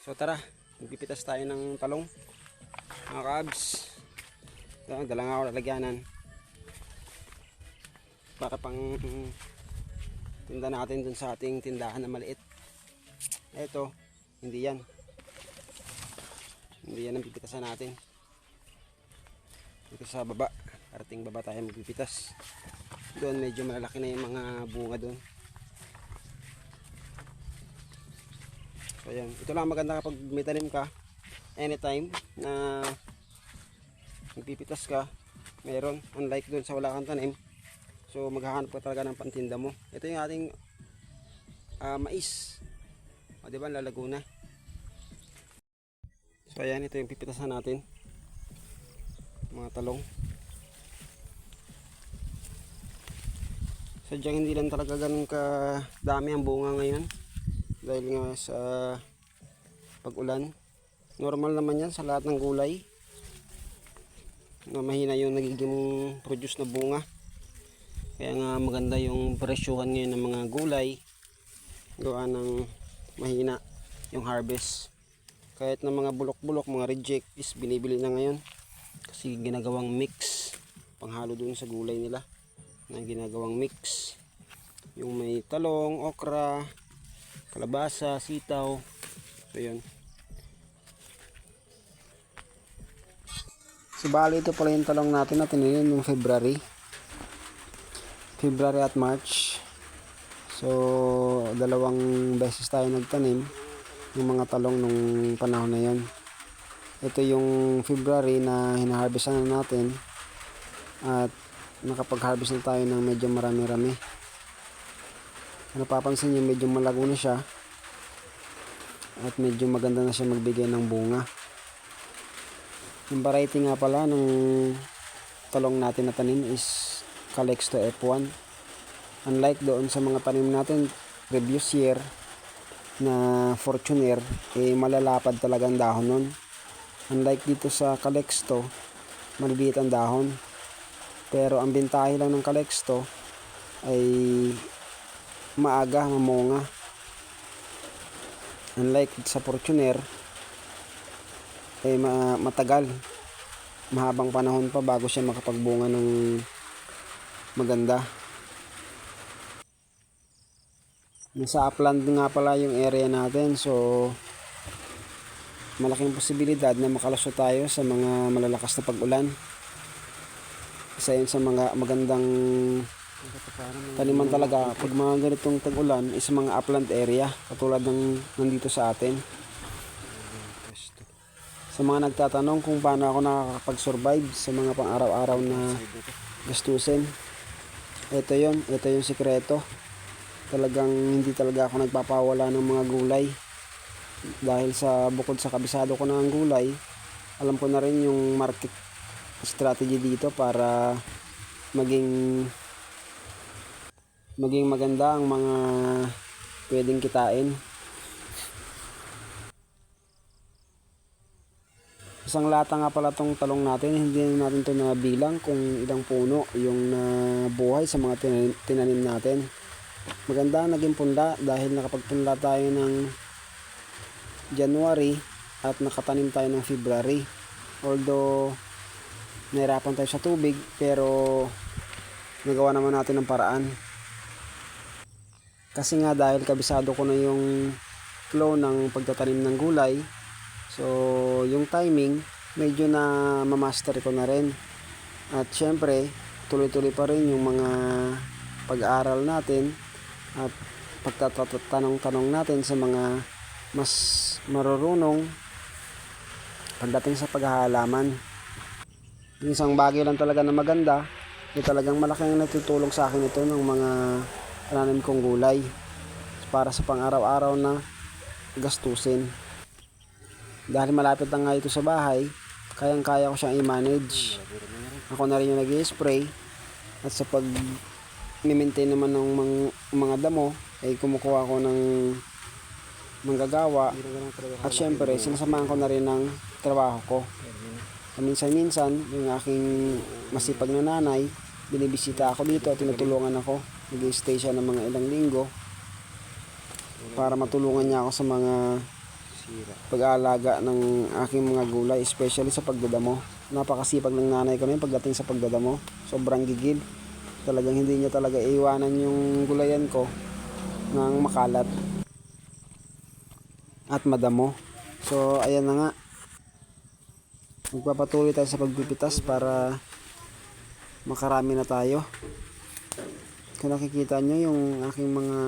So tara, magpipitas tayo ng talong mga kabs. Dala nga ako lalagyanan para pang tinda natin dun sa ating tindahan na maliit. Eto, hindi yan ang pipitasan natin. Dito sa baba, parating baba tayo magpipitas. Doon medyo malalaki na yung mga bunga doon. So yan, ito lang maganda kapag may tanim ka, anytime na magpipitas ka, meron, unlike doon sa wala kang tanim. So maghahanap ka talaga ng pantinda mo. Ito yung ating mais. O diba, lalago na. So ayan, ito yung pipitasan natin, mga talong. Sadyang hindi lang talaga ganun ka dami ang bunga ngayon dahil nga sa pag-ulan. Normal naman yan sa lahat ng gulay na mahina yung nagiging produce na bunga. Kaya nga maganda yung presyuhan ngayon ng mga gulay gawa ng mahina yung harvest. Kahit na mga bulok-bulok, mga reject is binibili na ngayon kasi ginagawang mix panghalo dun sa gulay nila na ginagawang mix. Yung may talong, okra, kalabasa, sitaw. So yun. So bali ito pala yung talong natin na tinanim yung February at March. So dalawang beses tayo nagtanim ng mga talong nung panahon na yon. Ito yung February na hinaharvestan na natin at nakapag-harvest na tayo ng medyo marami-rami. Napapansin nyo medyo malago na siya at medyo maganda na siya magbigay ng bunga. Yung variety nga pala ng talong natin na tanim is Calixto F1. Unlike doon sa mga tanim natin previous year na Fortuner, malalapad talagang dahon nun. Unlike dito sa Calixto, maliliit ang dahon. Pero ang bintahe lang ng Calixto ay maaga mamunga. Unlike sa Fortuner, matagal. Mahabang panahon pa bago siya makapagbunga ng maganda. Nasa upland nga pala yung area natin, so malaking posibilidad na makalusot tayo sa mga malalakas na pag-ulan. Isa yun sa mga magandang taniman talaga pag mga ganitong tag-ulan is mga upland area katulad ng nandito sa atin. Sa mga nagtatanong kung paano ako nakakapag-survive sa mga pang-araw-araw na gastusin, ito yung sikreto. Talagang hindi talaga ako nagpapawala ng mga gulay dahil sa bukod sa kabisado ko ng gulay, alam ko na rin yung market strategy dito para maging maganda ang mga pwedeng kitain. Isang lata nga pala tong talong natin, hindi natin ito nabilang kung ilang puno yung nabuhay sa mga tinanim natin. Maganda naging punla dahil nakapagpunla tayo ng January at nakatanim tayo ng February. Although nahirapan tayo sa tubig, pero nagawa naman natin ng paraan. Kasi nga dahil kabisado ko na yung flow ng pagtatanim ng gulay, so yung timing medyo na mamaster ko na rin. At syempre tuloy-tuloy pa rin yung mga pag-aaral natin at pagtatanong-tanong natin sa mga mas marurunong pagdating sa paghahalaman. Yung isang bagay lang talaga na maganda, yung talagang malaking natutulong sa akin ito ng mga tananim kong gulay para sa pang-araw-araw na gastusin. Dahil malapit lang nga ito sa bahay, kayang-kaya ko siyang i-manage. Ako na rin yung nag-i-spray at sa pag-maintain naman ng mga damo ay kumukuha ko ng manggagawa at syempre sinasamahan ko na rin ng trabaho ko. Minsan-minsan yung aking masipag na nanay, binibisita ako dito at tinutulungan ako. Nag-stay siya ng mga ilang linggo para matulungan niya ako sa mga pag-aalaga ng aking mga gulay, especially sa pagdadamo. Napakasipag ng nanay ko na yun pagdating sa pagdadamo. Sobrang gigil. Talagang hindi niya talaga iiwanan yung gulayan ko ng makalat at madamo. So ayan na nga, magpapatuloy tayo sa pagpipitas para makarami na tayo. Kung nakikita nyo yung aking mga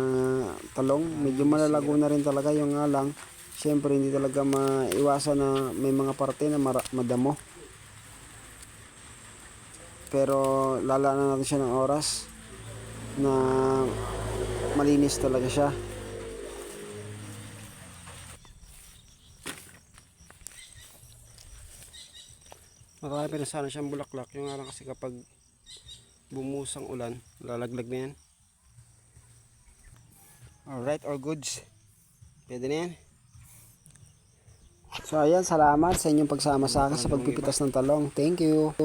talong, medyo malalago na rin talaga. Yung nga lang, syempre hindi talaga maiwasan na may mga parte na madamo. Pero lalaan natin siya ng oras na malinis talaga siya. Marami na sana siyang bulaklak. Yung nga lang kasi kapag bumusang ulan, lalaglag na yan. Alright, all goods. Pwede na yan. So ayan, salamat sa inyong pagsama sa akin sa pagpipitas ng talong. Thank you.